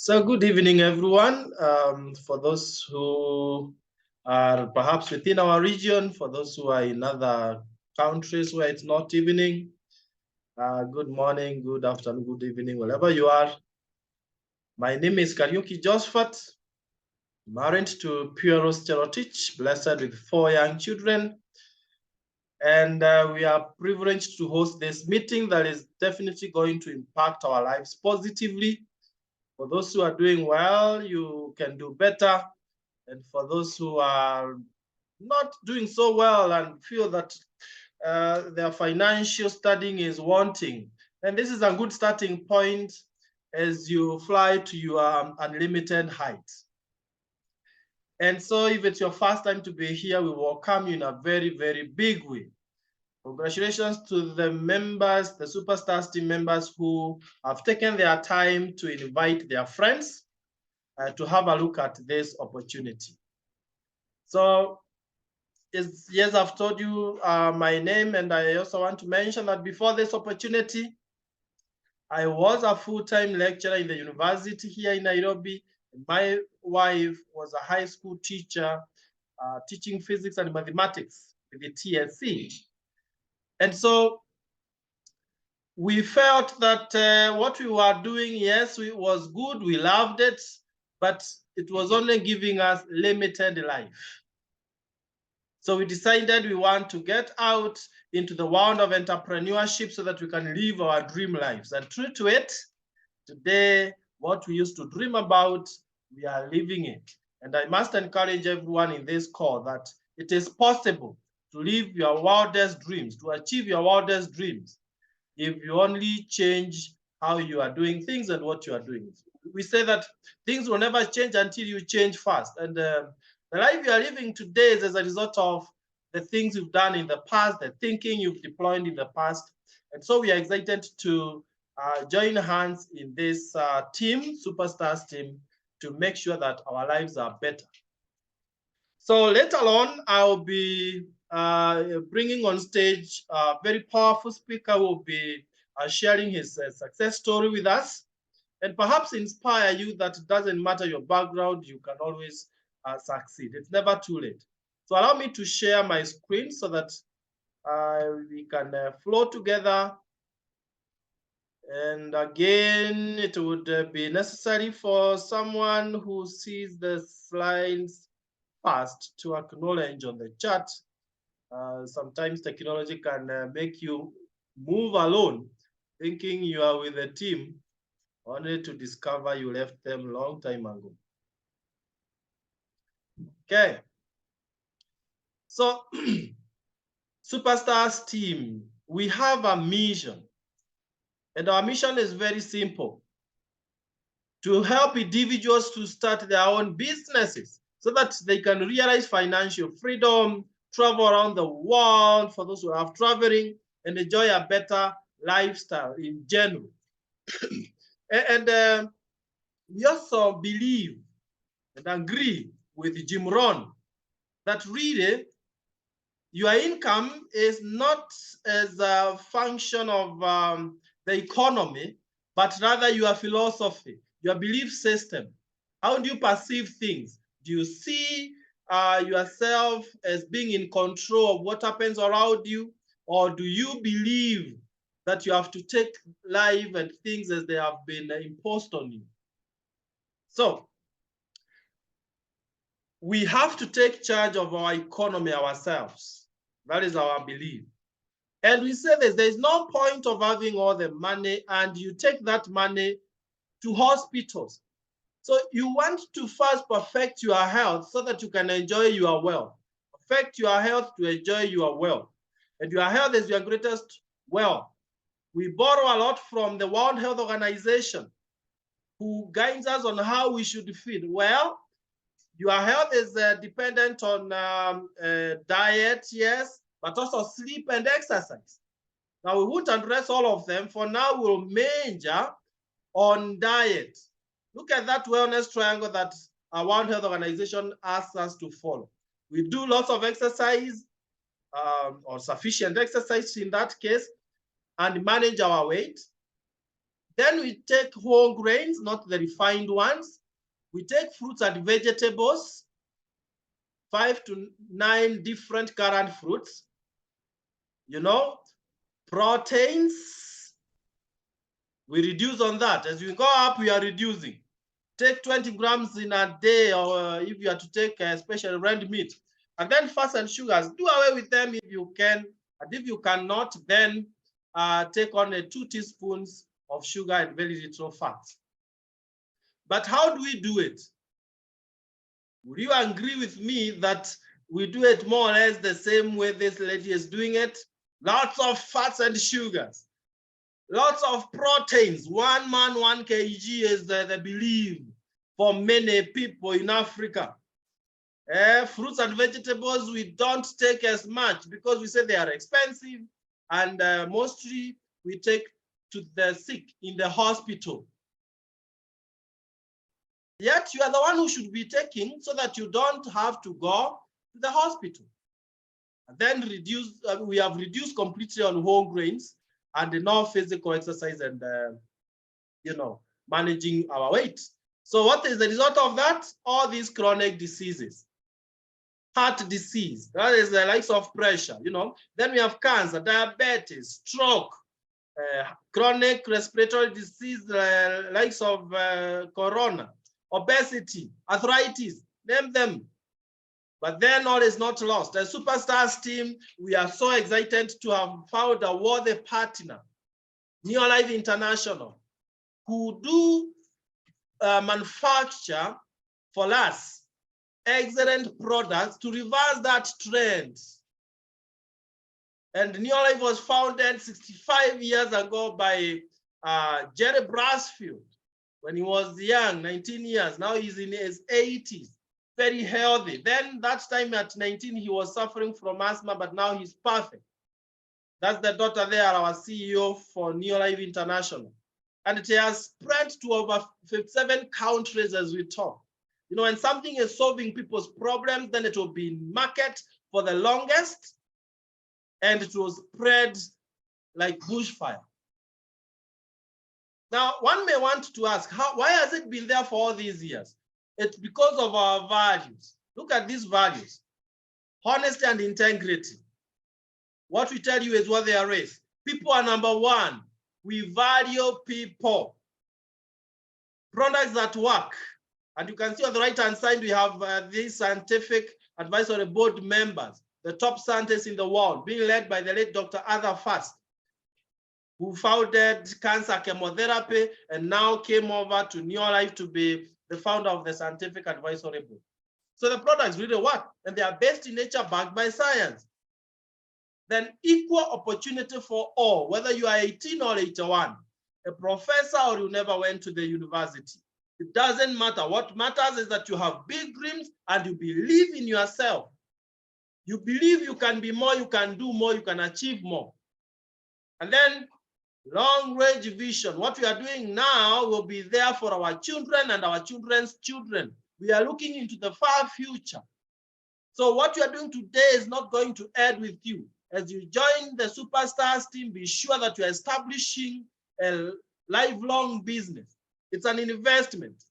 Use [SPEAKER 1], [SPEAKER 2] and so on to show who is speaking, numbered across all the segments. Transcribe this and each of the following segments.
[SPEAKER 1] So good evening, everyone. For those who are perhaps within our region, for those who are in other countries where it's not evening, good morning, good afternoon, good evening, wherever you are. My name is Kariuki Josephat, married to Puros Cherotich, blessed with 4 young children. And we are privileged to host this meeting that is definitely going to impact our lives positively. For those who are doing well, you can do better. And for those who are not doing so well and feel that their financial studying is wanting, then this is a good starting point as you fly to your unlimited heights. And so if it's your first time to be here, we welcome you in a very, very big way. Congratulations to the members, the Superstars team members who have taken their time to invite their friends to have a look at this opportunity. So, yes, I've told you my name, and I also want to mention that before this opportunity, I was a full-time lecturer in the university here in Nairobi. My wife was a high school teacher teaching physics and mathematics with the TSC. And so we felt that what we were doing, yes, it was good, we loved it, but it was only giving us limited life. So we decided we want to get out into the world of entrepreneurship so that we can live our dream lives. And true to it, today, what we used to dream about, we are living it. And I must encourage everyone in this call that it is possible to live your wildest dreams, to achieve your wildest dreams, if you only change how you are doing things and what you are doing. We say that things will never change until you change first. And the life you are living today is as a result of the things you've done in the past, the thinking you've deployed in the past. And so we are excited to join hands in this team, Superstars team, to make sure that our lives are better. So later on, I'll be bringing on stage a very powerful speaker who will be sharing his success story with us and perhaps inspire you that it doesn't matter your background, you can always succeed. It's never too late. So allow me to share my screen so that we can flow together. And again, it would be necessary for someone who sees the slides first to acknowledge on the chat. Sometimes technology can make you move alone, thinking you are with a team, only to discover you left them a long time ago. Okay. So, Superstars team, we have a mission. And our mission is very simple: to help individuals to start their own businesses so that they can realize financial freedom, travel around the world for those who are traveling, and enjoy a better lifestyle in general. and we also believe and agree with Jim Rohn that really your income is not as a function of the economy, but rather your philosophy, your belief system. How do you perceive things? Do you see yourself as being in control of what happens around you? Or do you believe that you have to take life and things as they have been imposed on you? So we have to take charge of our economy ourselves. That is our belief. And we say this: there's no point of having all the money and you take that money to hospitals. So you want to first perfect your health so that you can enjoy your wealth. Perfect your health to enjoy your wealth. And your health is your greatest wealth. We borrow a lot from the World Health Organization, who guides us on how we should feed. Well, your health is dependent on diet, yes, but also sleep and exercise. Now, we won't address all of them. For now, we'll major on diet. Look at that wellness triangle that our World Health Organization asks us to follow. We do lots of exercise, or sufficient exercise in that case, and manage our weight. Then we take whole grains, not the refined ones. We take fruits and vegetables, 5 to 9 different current fruits. You know, proteins, we reduce on that. As we go up, we are reducing. Take 20 grams in a day, or if you are to take a special red meat. And then fats and sugars, do away with them if you can. And if you cannot, then take on 2 teaspoons of sugar and very little fat. But how do we do it? Would you agree with me that we do it more or less the same way this lady is doing it? Lots of fats and sugars, lots of proteins. 1 man, 1 kg is the belief for many people in Africa. Fruits and vegetables, we don't take as much because we say they are expensive, and mostly we take to the sick in the hospital. Yet you are the one who should be taking so that you don't have to go to the hospital. And then we have reduced completely on whole grains and no physical exercise and managing our weight. So what is the result of that? All these chronic diseases. Heart disease, that is the likes of pressure, Then we have cancer, diabetes, stroke, chronic respiratory disease, likes of corona, obesity, arthritis, name them. But then all is not lost. The Superstars team, we are so excited to have found a worthy partner, Neolife International, who do manufacture for us excellent products to reverse that trend. And Neolife was founded 65 years ago by Jerry Brasfield when he was young, 19 years. Now he's in his 80s, very healthy. Then that time at 19, he was suffering from asthma, but now he's perfect. That's the daughter there, our CEO for Neolife International. And it has spread to over 57 countries as we talk. When something is solving people's problems, then it will be in market for the longest, and it will spread like bushfire. Now, one may want to ask, why has it been there for all these years? It's because of our values. Look at these values: honesty and integrity. What we tell you is what they are is. People are number one. We value people. Products that work. And you can see on the right-hand side, we have these scientific advisory board members, the top scientists in the world, being led by the late Dr. Arthur Fast, who founded cancer chemotherapy and now came over to Neolife to be the founder of the scientific advisory board. So the products really work, and they are based in nature, backed by science. Then equal opportunity for all, whether you are 18 or 81, a professor or you never went to the university. It doesn't matter. What matters is that you have big dreams and you believe in yourself. You believe you can be more, you can do more, you can achieve more. And then long-range vision. What we are doing now will be there for our children and our children's children. We are looking into the far future. So what you are doing today is not going to end with you. As you join the Superstars team, be sure that you are establishing a lifelong business. It's an investment,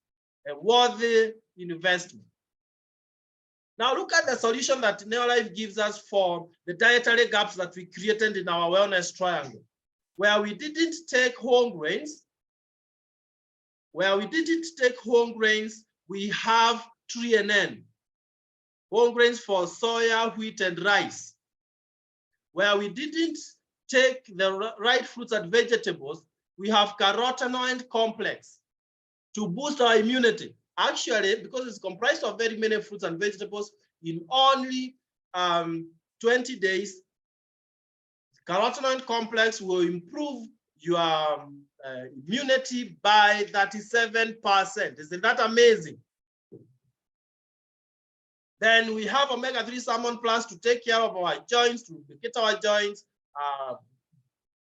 [SPEAKER 1] a worthy investment. Now look at the solution that Neolife gives us for the dietary gaps that we created in our wellness triangle, where we didn't take whole grains. We have 3NN, whole grains for soya, wheat, and rice. Where we didn't take the right fruits and vegetables, we have carotenoid complex to boost our immunity. Actually, because it's comprised of very many fruits and vegetables, in only 20 days, carotenoid complex will improve your immunity by 37%. Isn't that amazing? Then we have omega-3 salmon plus to take care of our joints, to lubricate our joints,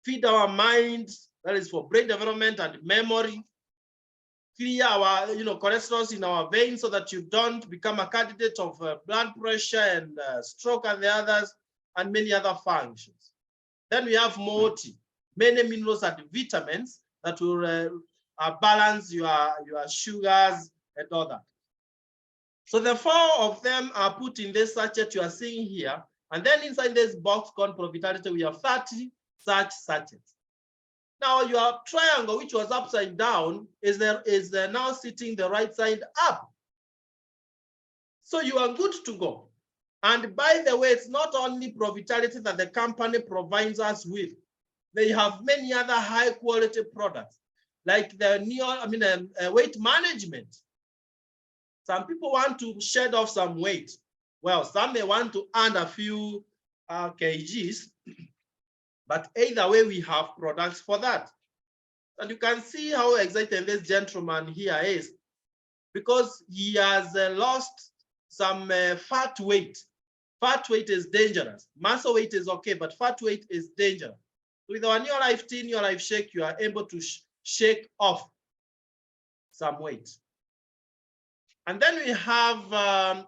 [SPEAKER 1] feed our minds, that is for brain development and memory, clear our cholesterol in our veins so that you don't become a candidate of blood pressure and stroke and the others, and many other functions. Then we have multi, many minerals and vitamins that will balance your sugars and all that. So the 4 of them are put in this sachet you are seeing here. And then inside this box called Provitality, we have 30 such sachets. Now your triangle, which was upside down, is now sitting the right side up. So you are good to go. And by the way, it's not only Provitality that the company provides us with. They have many other high quality products, like the weight management. Some people want to shed off some weight. Well, some may want to add a few kgs, but either way, we have products for that. And you can see how excited this gentleman here is, because he has lost some fat weight. Fat weight is dangerous. Muscle weight is okay, but fat weight is dangerous. With our New Life Tea, New Life Shake, you are able to shake off some weight. And then we have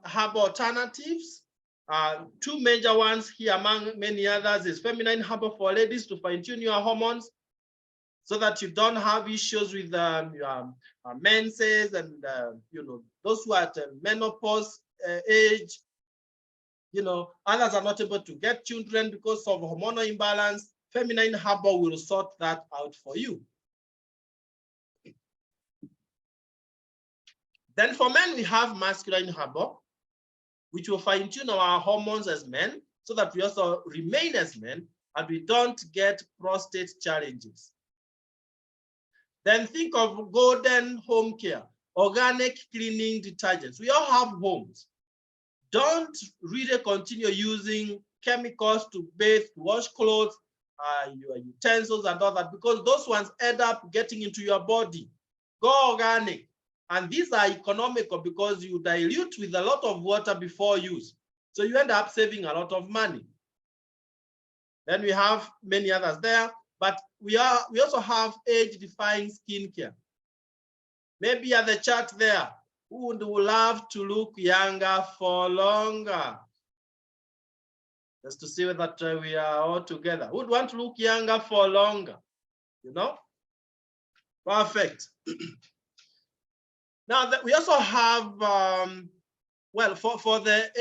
[SPEAKER 1] herbal alternatives. 2 major ones here among many others is feminine herbal for ladies to fine-tune your hormones so that you don't have issues with your menses and those who are at menopause age. Others are not able to get children because of hormonal imbalance. Feminine herbal will sort that out for you. Then for men, we have masculine herbal, which will fine-tune our hormones as men so that we also remain as men and we don't get prostate challenges. Then think of Golden Home Care, organic cleaning detergents. We all have homes. Don't really continue using chemicals to bathe, to wash clothes, your utensils and all that, because those ones end up getting into your body. Go organic. And these are economical because you dilute with a lot of water before use. So you end up saving a lot of money. Then we have many others there, but we also have age-defying skincare. Maybe at the chart there, who would love to look younger for longer? Just to see that we are all together. Who would want to look younger for longer? Perfect. Now, we also have, for the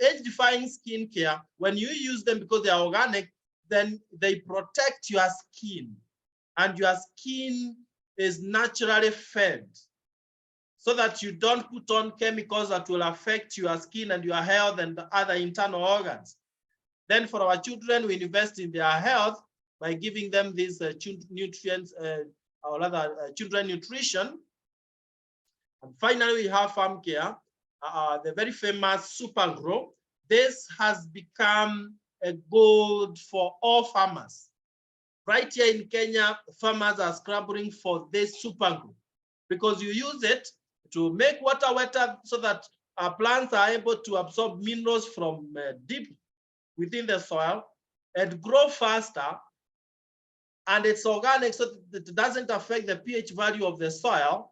[SPEAKER 1] age-defying skincare, when you use them because they are organic, then they protect your skin. And your skin is naturally fed so that you don't put on chemicals that will affect your skin and your health and the other internal organs. Then for our children, we invest in their health by giving them these nutrients, or rather children nutrition. And finally, we have farm care, the very famous Super Grow. This has become a gold for all farmers. Right here in Kenya, farmers are scrambling for this Super Grow because you use it to make water wetter so that our plants are able to absorb minerals from deep within the soil and grow faster. And it's organic so that it doesn't affect the pH value of the soil.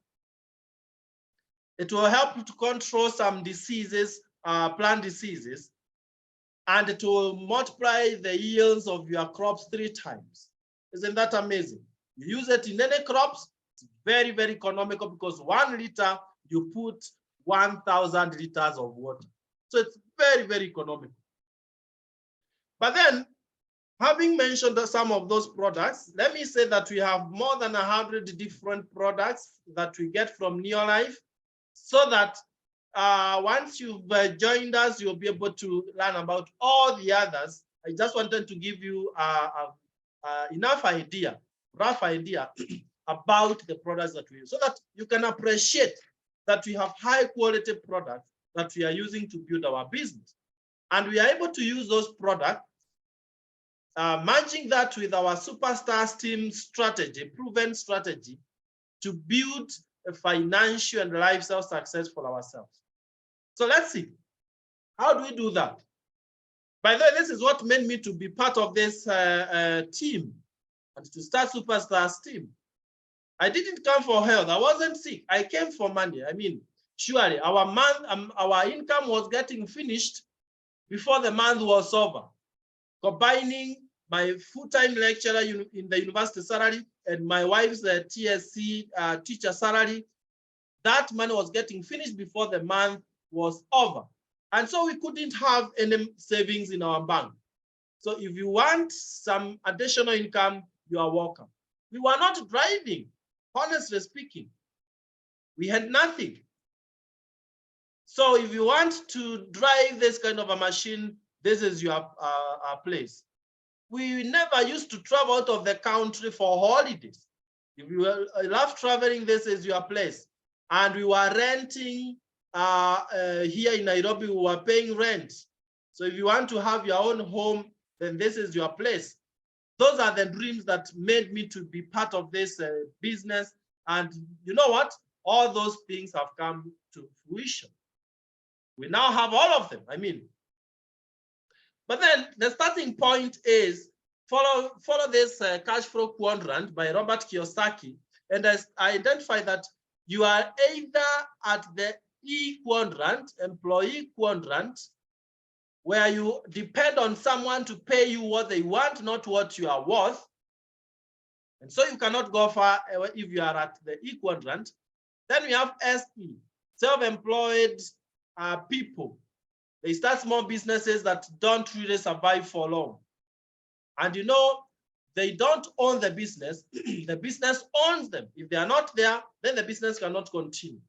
[SPEAKER 1] It will help to control some diseases, plant diseases, and it will multiply the yields of your crops 3 times. Isn't that amazing? You use it in any crops, it's very, very economical because 1 liter, you put 1,000 liters of water. So it's very, very economical. But then, having mentioned some of those products, let me say that we have more than 100 different products that we get from Neolife, so that once you've joined us, you'll be able to learn about all the others. I just wanted to give you enough idea, rough idea about the products that we use, so that you can appreciate that we have high quality products that we are using to build our business. And we are able to use those products, merging that with our superstar team strategy, proven strategy, to build a financial and lifestyle success for ourselves. So let's see, how do we do that? By the way, this is what made me to be part of this team and to start Superstars team. I didn't come for health. I wasn't sick. I came for money. I mean, surely our income was getting finished before the month was over. Combining my full-time lecturer in the university salary and my wife's TSC teacher salary, that money was getting finished before the month was over. And so we couldn't have any savings in our bank. So if you want some additional income, you are welcome. We were not driving, honestly speaking. We had nothing. So if you want to drive this kind of a machine, this is your place. We never used to travel out of the country for holidays. If you love traveling, this is your place. And we were renting here in Nairobi, we were paying rent. So if you want to have your own home, then this is your place. Those are the dreams that made me to be part of this business. And you know what? All those things have come to fruition. We now have all of them, I mean. But then the starting point is follow this cash flow quadrant by Robert Kiyosaki. And I identify that you are either at the E quadrant, employee quadrant, where you depend on someone to pay you what they want, not what you are worth. And so you cannot go far if you are at the E quadrant. Then we have SE, self-employed people. They start small businesses that don't really survive for long. And you know, they don't own the business, the business owns them. If they are not there, then the business cannot continue.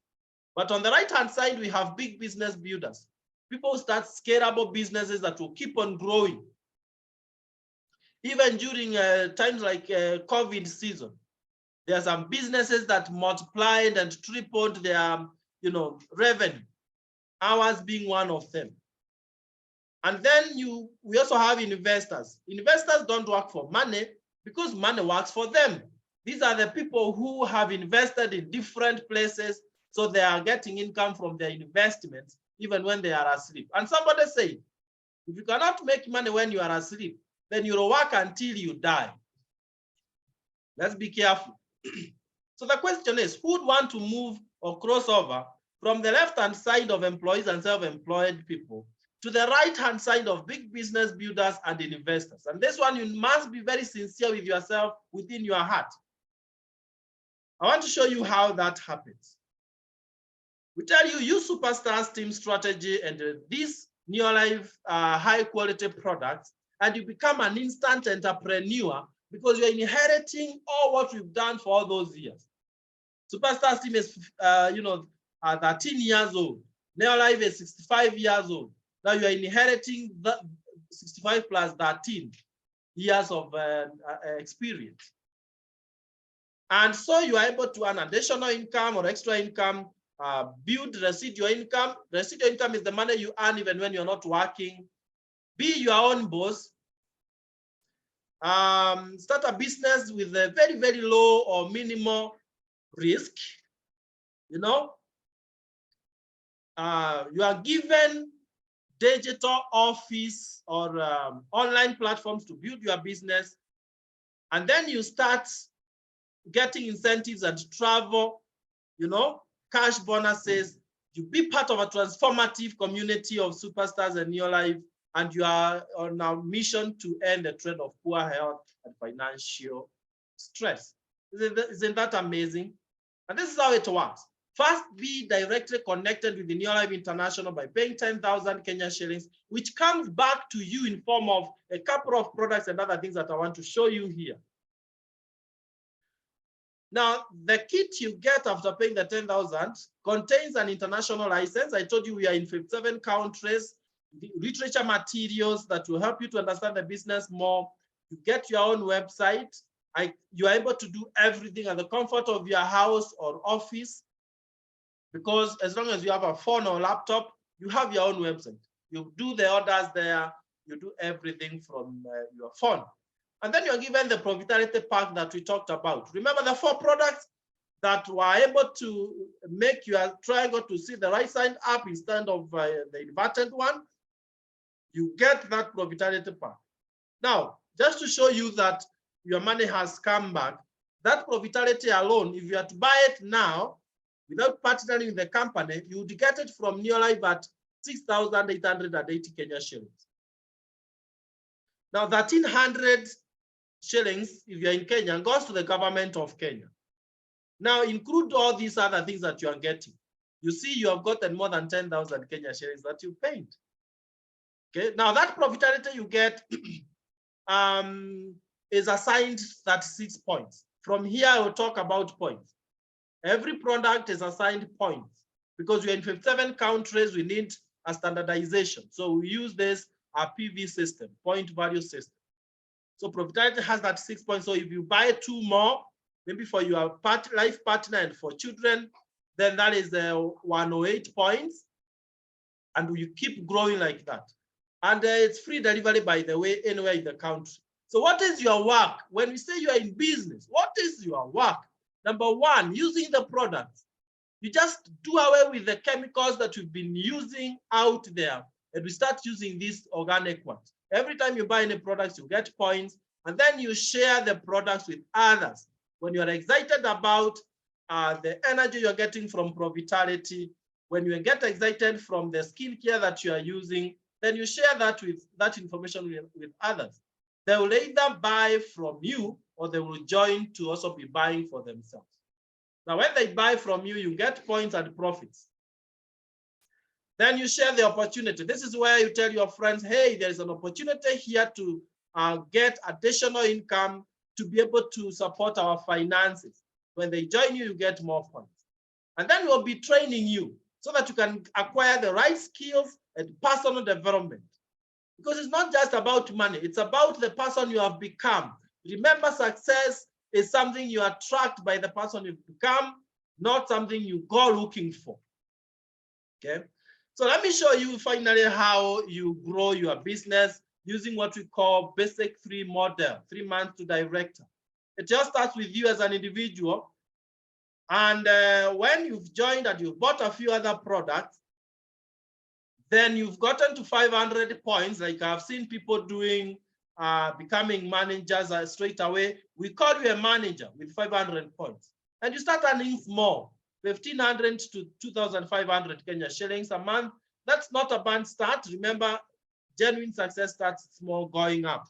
[SPEAKER 1] But on the right-hand side, we have big business builders. People start scalable businesses that will keep on growing. Even during times like COVID season, there are some businesses that multiplied and tripled their revenue, ours being one of them. And then we also have investors. Investors don't work for money because money works for them. These are the people who have invested in different places, so they are getting income from their investments even when they are asleep. And somebody said, if you cannot make money when you are asleep, then you'll work until you die. Let's be careful. So the question is, who would want to move or cross over from the left-hand side of employees and self-employed people to the right-hand side of big business builders and investors? And this one, you must be very sincere with yourself within your heart. I want to show you how that happens. We tell you, use Superstars team strategy and these Neolife high-quality products, and you become an instant entrepreneur because you're inheriting all what we've done for all those years. Superstars team is, 13 years old. Neolife is 65 years old. Now you are inheriting the 65 plus 13 years of experience. And so you are able to earn additional income or extra income, build residual income. Residual income is the money you earn even when you're not working. Be your own boss. Start a business with a very, very low or minimal risk. You are given digital office or online platforms to build your business. And then you start getting incentives and travel, cash bonuses. You be part of a transformative community of superstars and Neolife, and you are on a mission to end the trend of poor health and financial stress. Isn't that amazing? And this is how it works. First, be directly connected with the Neolife International by paying 10,000 Kenya shillings, which comes back to you in form of a couple of products and other things that I want to show you here. Now, the kit you get after paying the 10,000 contains an international license. I told you we are in 57 countries, literature materials that will help you to understand the business more. You get your own website. You are able to do everything at the comfort of your house or office, because as long as you have a phone or laptop, you have your own website. You do the orders there. You do everything from your phone. And then you're given the profitability pack that we talked about. Remember the 4 products that were able to make your triangle to see the right side up instead of the inverted one? You get that profitability pack. Now, just to show you that your money has come back, that profitability alone, if you are to buy it now, without partnering with the company, you would get it from Neolife at 6,880 Kenya shillings. Now, 1,300 shillings, if you're in Kenya, goes to the government of Kenya. Now include all these other things that you are getting. You see, you have gotten more than 10,000 Kenya shillings that you paid. Okay, now that profitability you get is assigned 36 points. From here, I will talk about points. Every product is assigned points because we're in 57 countries. We need a standardization. So we use this PV system, point value system. So profitability has that 6 points. So if you buy 2 more, maybe for your life partner and for children, then that is 108 points. And you keep growing like that. And it's free delivery, by the way, anywhere in the country. So what is your work? When we say you are in business, what is your work? Number one, using the products. You just do away with the chemicals that you've been using out there, and we start using these organic ones. Every time you buy any products, you get points, and then you share the products with others. When you're excited about the energy you're getting from Provitality, when you get excited from the skincare that you are using, then you share that with that information with others. They will either buy from you or they will join to also be buying for themselves. Now, when they buy from you, you get points and profits. Then you share the opportunity. This is where you tell your friends, hey, there's an opportunity here to get additional income to be able to support our finances. When they join you, you get more points. And then we'll be training you so that you can acquire the right skills and personal development. Because it's not just about money, it's about the person you have become. Remember, success is something you attract by the person you've become, not something you go looking for. Okay, so let me show you finally how you grow your business using what we call basic 3 model, 3 months to director. It just starts with you as an individual. And when you've joined and you've bought a few other products, then you've gotten to 500 points, like I've seen people doing, becoming managers straight away. We call you a manager with 500 points. And you start earning more, 1,500 to 2,500 Kenya shillings a month. That's not a bad start. Remember, genuine success starts small, going up.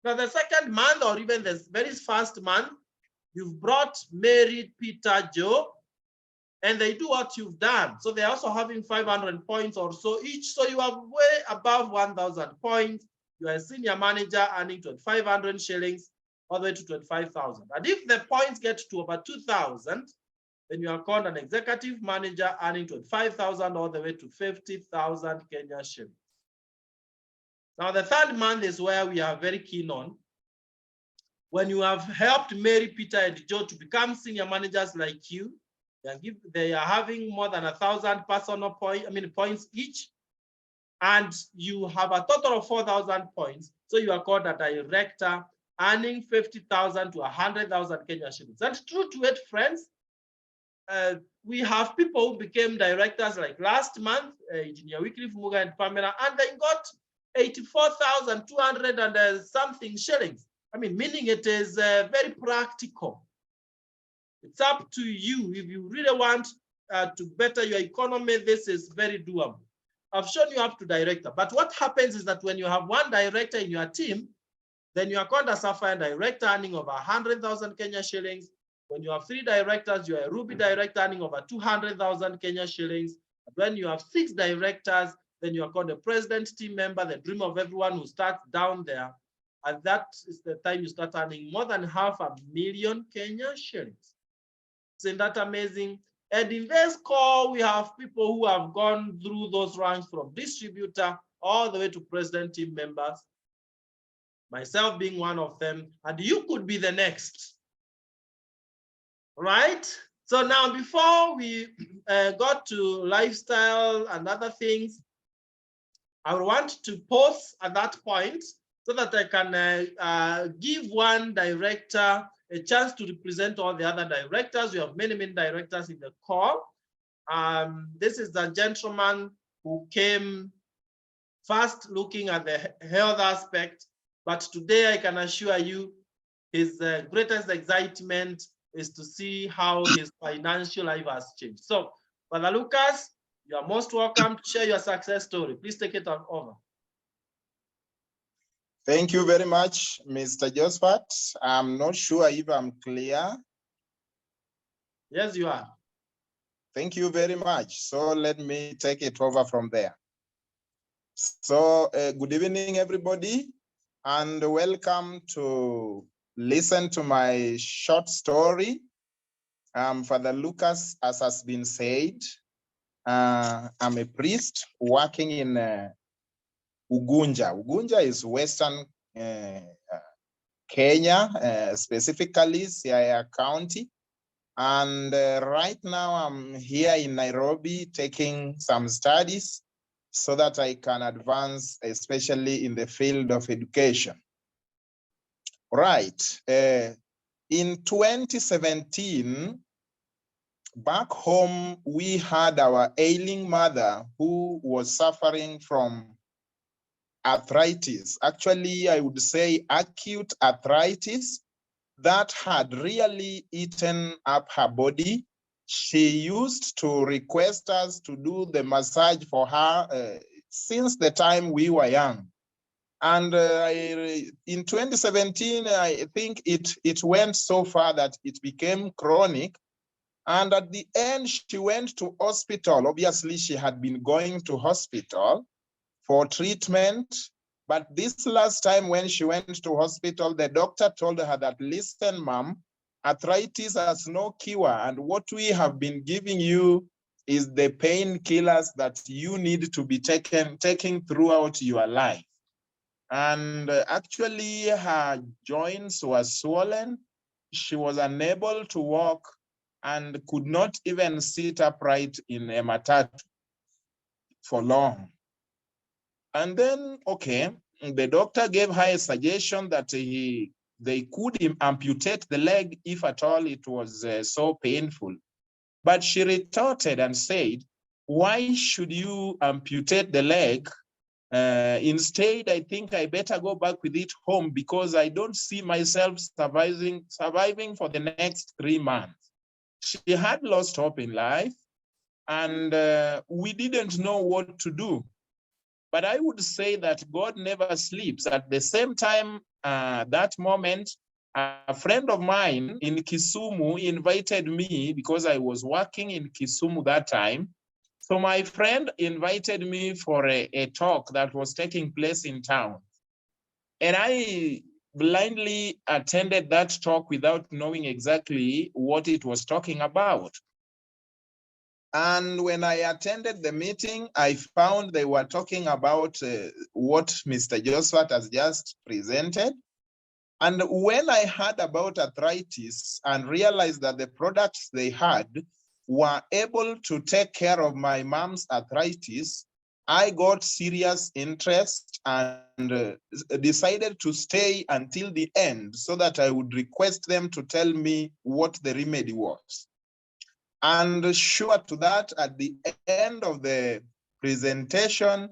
[SPEAKER 1] Now, the second month, or even the very first month, you've brought Mary, Peter, Joe, and they do what you've done. So they're also having 500 points or so each. So you are way above 1,000 points. You are a senior manager earning 2,500 shillings all the way to 25,000. And if the points get to over 2,000, then you are called an executive manager earning 25,000 all the way to 50,000 Kenya shillings. Now, the third month is where we are very keen on. When you have helped Mary, Peter, and Joe to become senior managers like you, they are having more than 1,000 personal points each, and you have a total of 4,000 points. So you are called a director, earning 50,000 to 100,000 Kenya shillings. That's true to it, friends. We have people who became directors like last month, Engineer Wycliffe Muga and Pamela, and they got 84,200 and something shillings. I mean, meaning it is very practical. It's up to you. If you really want to better your economy, this is very doable. I've shown you up to director, but what happens is that when you have one director in your team, then you are called a Sapphire director earning over 100,000 Kenya shillings. When you have 3 directors, you are a Ruby director earning over 200,000 Kenya shillings. But when you have 6 directors, then you are called a president team member, the dream of everyone who starts down there. And that is the time you start earning more than 500,000 Kenya shillings. Isn't that amazing? And in this call, we have people who have gone through those ranks from distributor all the way to president team members, myself being one of them, and you could be the next. Right? So now, before we got to lifestyle and other things, I want to pause at that point so that I can give one director a chance to represent all the other directors. We have many, many directors in the call. This is the gentleman who came first looking at the health aspect, but today I can assure you his greatest excitement is to see how his financial life has changed. So, Brother Lucas, you are most welcome to share your success story. Please take it over.
[SPEAKER 2] Thank you very much, Mr. Josephat. I'm not sure if I'm clear.
[SPEAKER 1] Yes, you are.
[SPEAKER 2] Thank you very much. So let me take it over from there. So good evening, everybody, and welcome to listen to my short story. Father Lucas, as has been said, I'm a priest working in Ugunja. Ugunja is Western Kenya, specifically Siaya County. And right now I'm here in Nairobi taking some studies so that I can advance, especially in the field of education. Right. In 2017, back home, we had our ailing mother who was suffering from arthritis. Actually, I would say acute arthritis that had really eaten up her body. She used to request us to do the massage for her since the time we were young. And in 2017, I think it went so far that it became chronic. And at the end, she went to hospital. Obviously, she had been going to hospital for treatment. But this last time when she went to hospital, the doctor told her that, listen, ma'am, arthritis has no cure. And what we have been giving you is the painkillers that you need to be taking throughout your life. And actually, her joints were swollen. She was unable to walk and could not even sit upright in a matatu for long. And then, okay, the doctor gave her a suggestion that they could amputate the leg if at all it was so painful. But she retorted and said, why should you amputate the leg? Instead, I think I better go back with it home because I don't see myself surviving for the next 3 months. She had lost hope in life, and we didn't know what to do. But I would say that God never sleeps. At the same time, that moment, a friend of mine in Kisumu invited me because I was working in Kisumu that time. So my friend invited me for a talk that was taking place in town. And I blindly attended that talk without knowing exactly what it was talking about. And when I attended the meeting, I found they were talking about what Mr. Josephat has just presented. And when I heard about arthritis and realized that the products they had were able to take care of my mom's arthritis, I got serious interest and decided to stay until the end so that I would request them to tell me what the remedy was. And sure to that, at the end of the presentation,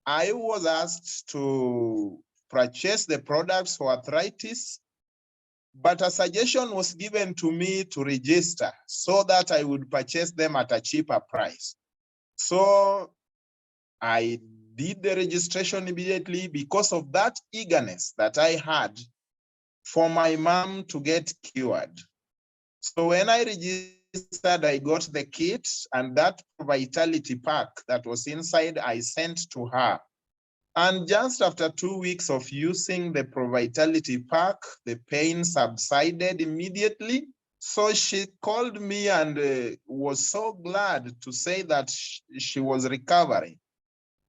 [SPEAKER 2] I was asked to purchase the products for arthritis, but a suggestion was given to me to register so that I would purchase them at a cheaper price. So I did the registration immediately because of that eagerness that I had for my mom to get cured. So when I registered, I got the kit, and that Vitality pack that was inside, I sent to her. And just after 2 weeks of using the Vitality pack, the pain subsided immediately. So she called me and was so glad to say that she was recovering.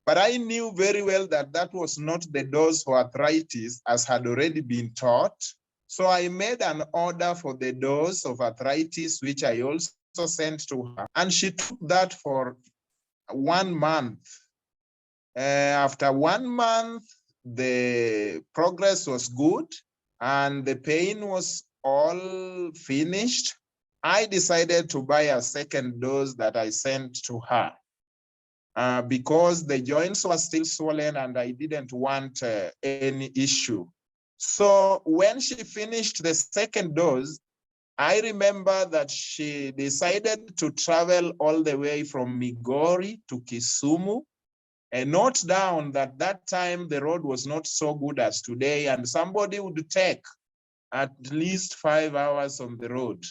[SPEAKER 2] But I knew very well that that was not the dose for arthritis as had already been taught. So I made an order for the dose of arthritis, which I also sent to her. And she took that for 1 month. After 1 month, the progress was good and the pain was all finished. I decided to buy a second dose that I sent to her. Because the joints were still swollen and I didn't want any issue. So when she finished the second dose, I remember that she decided to travel all the way from Migori to Kisumu Note down that that time the road was not so good as today, and somebody would take at least 5 hours on the road.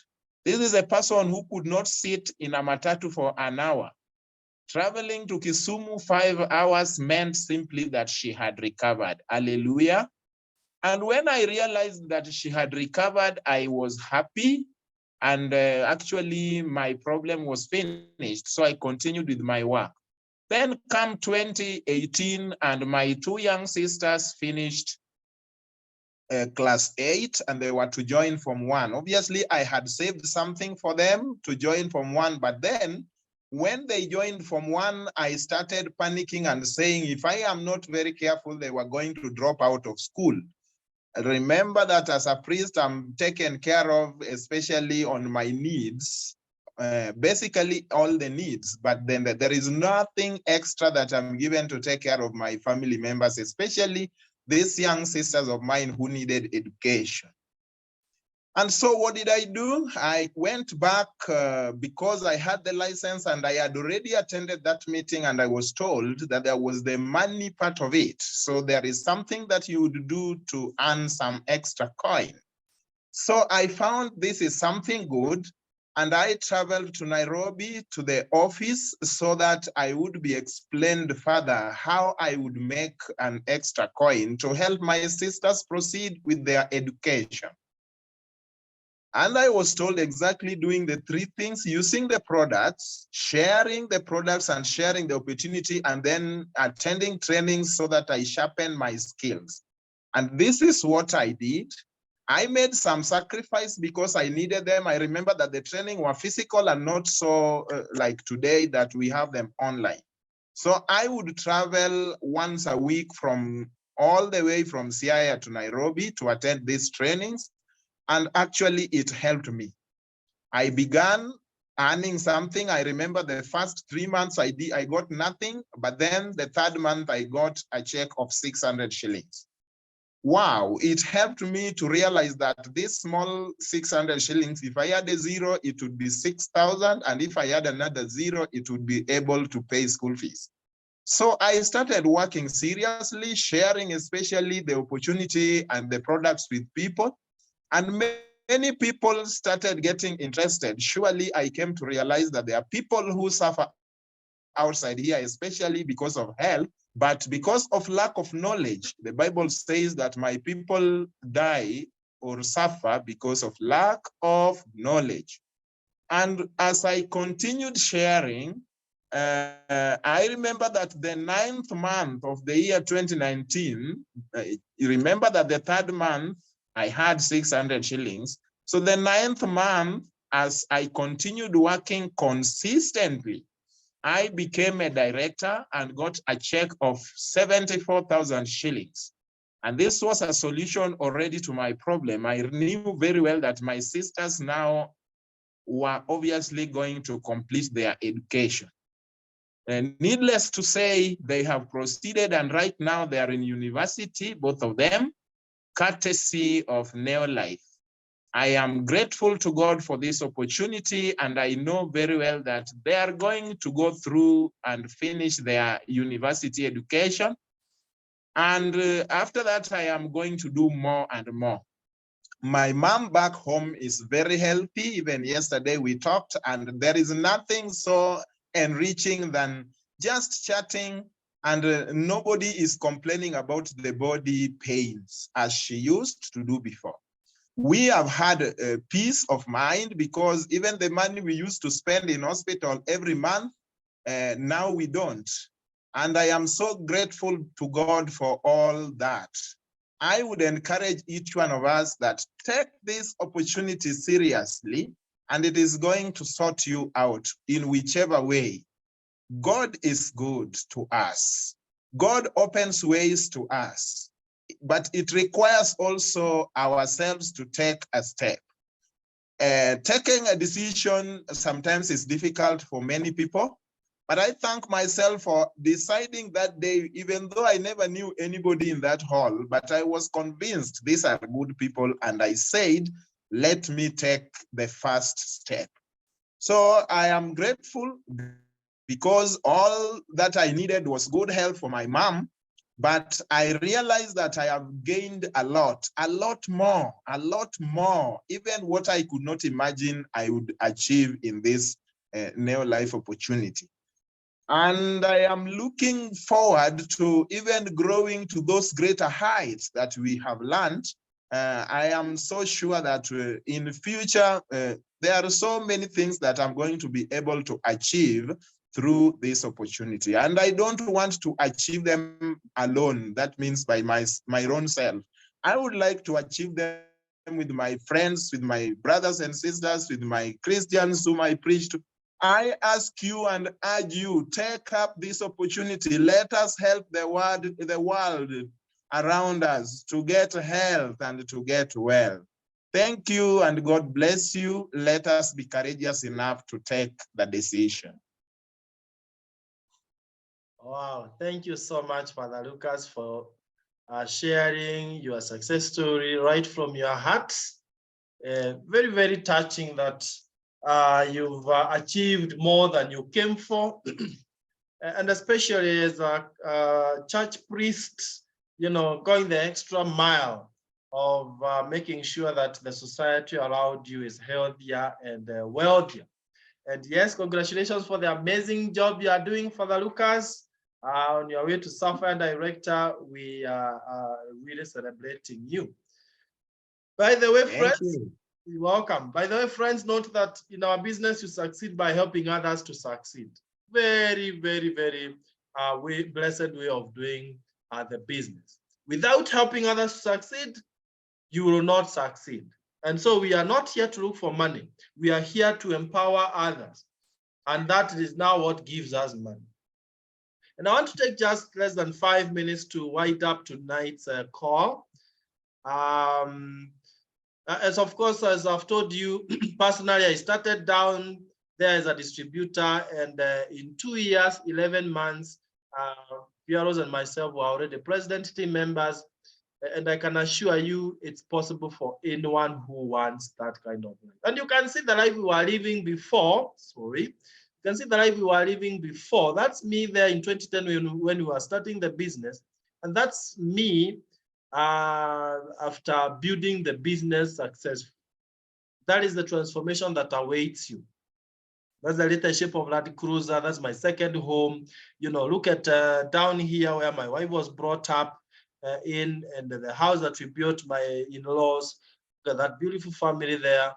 [SPEAKER 2] This is a person who could not sit in a matatu for an hour. Traveling to Kisumu 5 hours meant simply that she had recovered. Hallelujah. And when I realized that she had recovered, I was happy. And actually, my problem was finished. So I continued with my work. Then come 2018, and my 2 young sisters finished class 8, and they were to join Form 1. Obviously, I had saved something for them to join Form 1, but then when they joined Form 1, I started panicking and saying, if I am not very careful, they were going to drop out of school. Remember that as a priest, I'm taken care of, especially on my needs, basically all the needs, but then there is nothing extra that I'm given to take care of my family members, especially these young sisters of mine who needed education. And so what did I do? I went back because I had the license and I had already attended that meeting, and I was told that there was the money part of it. So there is something that you would do to earn some extra coin. So I found this is something good, and I traveled to Nairobi to the office so that I would be explained further how I would make an extra coin to help my sisters proceed with their education. And I was told exactly doing the 3 things: using the products, sharing the products and sharing the opportunity, and then attending trainings so that I sharpen my skills. And this is what I did. I made some sacrifice because I needed them. I remember that the training were physical and not so like today that we have them online. So I would travel once a week from all the way from Siaya to Nairobi to attend these trainings. And actually it helped me. I began earning something. I remember the first 3 months I got nothing, but then the 3rd month I got a check of 600 shillings. Wow, it helped me to realize that this small 600 shillings, if I had a 0, it would be 6,000. And if I had another 0, it would be able to pay school fees. So I started working seriously, sharing especially the opportunity and the products with people. And many people started getting interested. Surely I came to realize that there are people who suffer outside here, especially because of health, but because of lack of knowledge. The Bible says that my people die or suffer because of lack of knowledge. And as I continued sharing, I remember that the 9th month of the year 2019, you remember that the 3rd month, I had 600 shillings. So the 9th month, as I continued working consistently, I became a director and got a check of 74,000 shillings. And this was a solution already to my problem. I knew very well that my sisters now were obviously going to complete their education. And needless to say, they have proceeded, and right now they are in university, both of them, courtesy of Neolife. I am grateful to God for this opportunity, and I know very well that they are going to go through and finish their university education. And after that, I am going to do more and more. My mom back home is very healthy. Even yesterday we talked, and there is nothing so enriching than just chatting, and nobody is complaining about the body pains as she used to do before. We have had a peace of mind because even the money we used to spend in hospital every month, now we don't. And I am so grateful to God for all that. I would encourage each one of us that take this opportunity seriously, and it is going to sort you out in whichever way. God is good to us. God opens ways to us, but it requires also ourselves to take a step. Taking a decision sometimes is difficult for many people, but I thank myself for deciding that day, even though I never knew anybody in that hall, but I was convinced these are good people, and I said, let me take the first step. So I am grateful because all that I needed was good health for my mom. But I realized that I have gained a lot more, even what I could not imagine I would achieve in this neo-life opportunity. And I am looking forward to even growing to those greater heights that we have learned. I am so sure that in the future, there are so many things that I'm going to be able to achieve through this opportunity. And I don't want to achieve them alone. That means by my own self. I would like to achieve them with my friends, with my brothers and sisters, with my Christians whom I preach to. I ask you and urge you, take up this opportunity. Let us help the world around us to get health and to get well. Thank you and God bless you. Let us be courageous enough to take the decision.
[SPEAKER 1] Wow, thank you so much, Father Lucas, for sharing your success story right from your heart. Very, very touching that you've achieved more than you came for. And especially as a church priest, you know, going the extra mile of making sure that the society around you is healthier and wealthier. And yes, congratulations for the amazing job you are doing, Father Lucas. On your way to Sapphire Director, we are really celebrating you. By the way, friends, you're welcome. By the way, friends, note that in our business, you succeed by helping others to succeed. Very, very, very blessed way of doing the business. Without helping others to succeed, you will not succeed. And so we are not here to look for money. We are here to empower others. And that is now what gives us money. And I want to take just less than 5 minutes to wind up tonight's call. As of course, as I've told you, personally, I started down there as a distributor, and in 2 years, 11 months, Pieros and myself were already president team members. And I can assure you it's possible for anyone who wants that kind of life. And you can see the life we were living before, you can see the life we were living before. That's me there in 2010 when we were starting the business. And that's me after building the business successfully. That is the transformation that awaits you. That's the leadership of Land Cruiser. That's my second home. You know, look at down here where my wife was brought up in, and the house that we built, my in-laws. Look at that beautiful family there.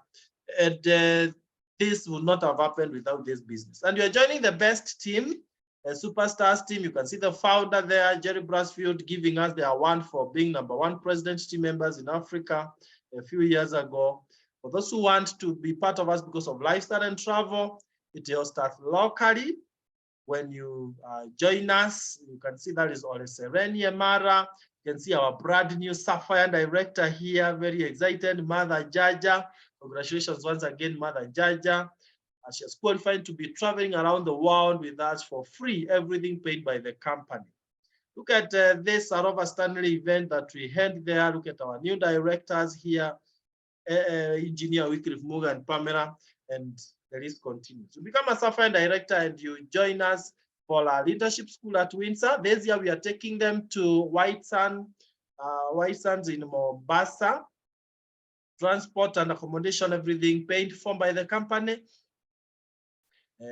[SPEAKER 1] And this would not have happened without this business. And you're joining the best team, a superstars team. You can see the founder there, Jerry Brasfield, giving us the award for being #1 president team members in Africa a few years ago. For those who want to be part of us because of lifestyle and travel, it all starts locally. When you join us, you can see that is Ole Sereni Mara. You can see our brand new Sapphire Director here, very excited, Mother Jaja. Congratulations once again, Mother Jaja. She has qualified to be traveling around the world with us for free, everything paid by the company. Look at this Arova Stanley event that we had there. Look at our new directors here, Engineer Wycliffe Muga and Pamela, and the list continues. To become a Sapphire Director and you join us for our leadership school at Windsor. This year we are taking them to White Sands in Mombasa. Transport and accommodation, everything paid for by the company.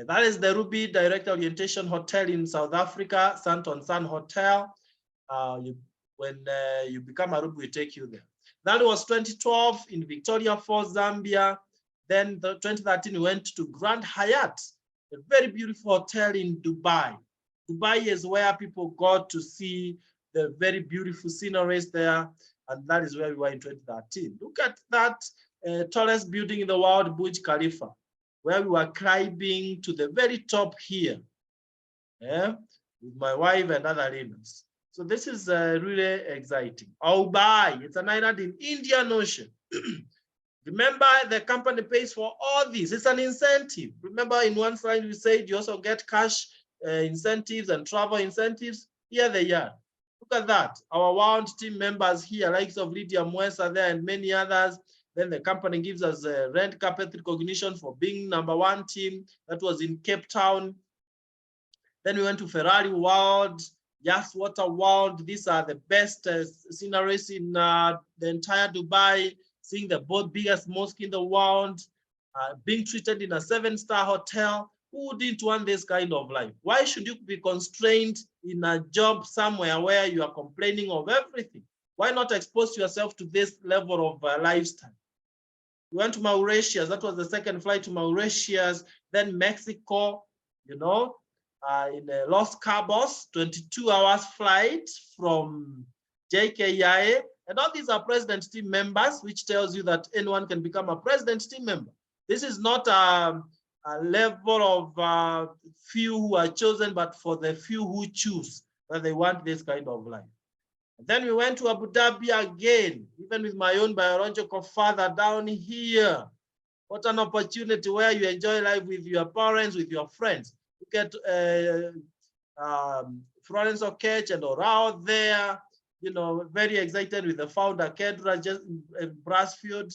[SPEAKER 1] That is the Ruby Director Orientation Hotel in South Africa, Santon Sun Hotel. When you become a Ruby, we take you there. That was 2012 in Victoria Falls, Zambia. Then 2013, we went to Grand Hyatt, a very beautiful hotel in Dubai. Dubai is where people got to see the very beautiful sceneries there. And that is where we were in 2013. Look at that tallest building in the world, Burj Khalifa, where we were climbing to the very top here, with my wife and other leaders. So this is really exciting. Dubai, it's an island in Indian Ocean. Remember, the company pays for all this. It's an incentive. Remember, in one slide we said you also get cash incentives and travel incentives. Here they are. Look at that. Our wound team members here, likes of Lydia Mwesa there and many others. Then the company gives us a red carpet recognition for being #1 team. That was in Cape Town. Then we went to Ferrari World, Just Water World. These are the best sceneries in the entire Dubai, seeing the both biggest mosque in the world, being treated in a 7-star hotel. Who didn't want this kind of life? Why should you be constrained in a job somewhere where you are complaining of everything? Why not expose yourself to this level of lifestyle? We went to Mauritius. That was the second flight to Mauritius. Then Mexico, you know, in Los Cabos, 22 hours flight from JKIA. And all these are president team members, which tells you that anyone can become a president team member. This is not a level of few who are chosen, but for the few who choose that they want this kind of life. And then we went to Abu Dhabi again, even with my own biological father down here. What an opportunity where you enjoy life with your parents, with your friends. You get Florence Okech and Orao there, you know, very excited with the founder, Kedra, just in Brassfield.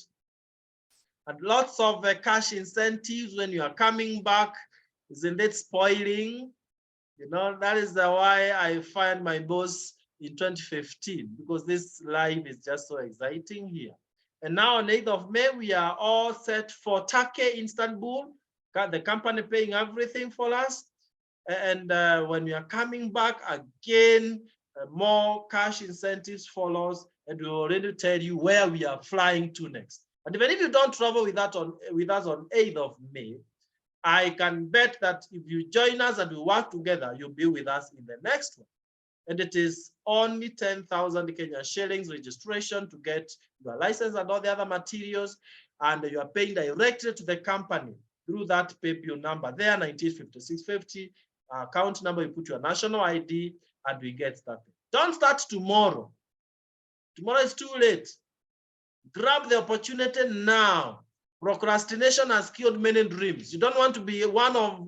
[SPEAKER 1] And lots of cash incentives when you are coming back. Isn't it spoiling? You know, that is why I find my boss in 2015, because this life is just so exciting here. And now on 8th of May, we are all set for Turkey, Istanbul, the company paying everything for us. And when we are coming back again, more cash incentives follows, and we will already tell you where we are flying to next. And even if you don't travel with us on 8th of May, I can bet that if you join us and we work together, you'll be with us in the next one. And it is only 10,000 Kenyan shillings registration to get your license and all the other materials. And you are paying directly to the company through that PayPal number there, 195650. Account number, you put your national ID, and we get started. Don't start tomorrow. Tomorrow is too late. Grab the opportunity now. Procrastination has killed many dreams. You don't want to be one of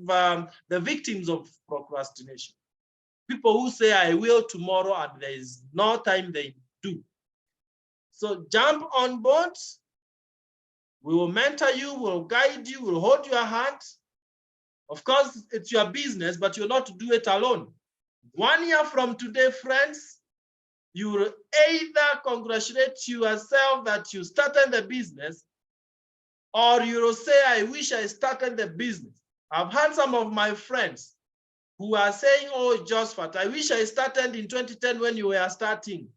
[SPEAKER 1] the victims of procrastination. People who say, I will tomorrow, and there is no time they do. So jump on board. We will mentor you, we'll guide you, we'll hold your hand. Of course, it's your business, but you'll not do it alone. 1 year from today, friends, you will either congratulate yourself that you started the business, or you will say, I wish I started the business. I've had some of my friends who are saying, oh, Josephat, I wish I started in 2010 when you were starting.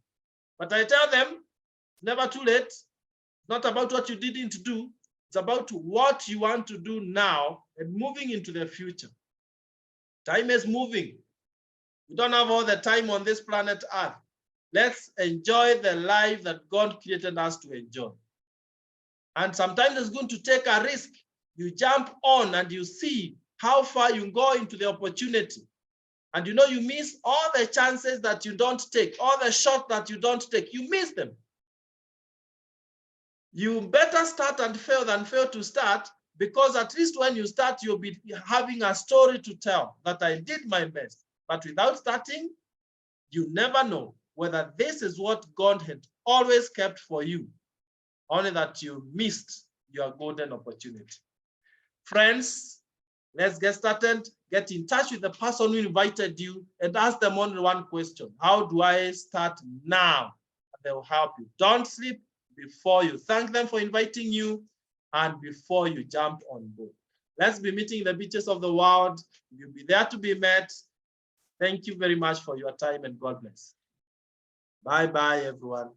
[SPEAKER 1] But I tell them, never too late. It's not about what you didn't do. It's about what you want to do now and moving into the future. Time is moving. We don't have all the time on this planet Earth. Let's enjoy the life that God created us to enjoy. And sometimes it's going to take a risk. You jump on and you see how far you go into the opportunity. And you know, you miss all the chances that you don't take, all the shots that you don't take, you miss them. You better start and fail than fail to start, because at least when you start, you'll be having a story to tell that I did my best. But without starting, you never know whether this is what God had always kept for you, only that you missed your golden opportunity. Friends, let's get started. Get in touch with the person who invited you and ask them only one question. How do I start now? They will help you. Don't sleep before you thank them for inviting you and before you jump on board. Let's be meeting in the beaches of the world. You'll be there to be met. Thank you very much for your time, and God bless. Bye-bye, everyone.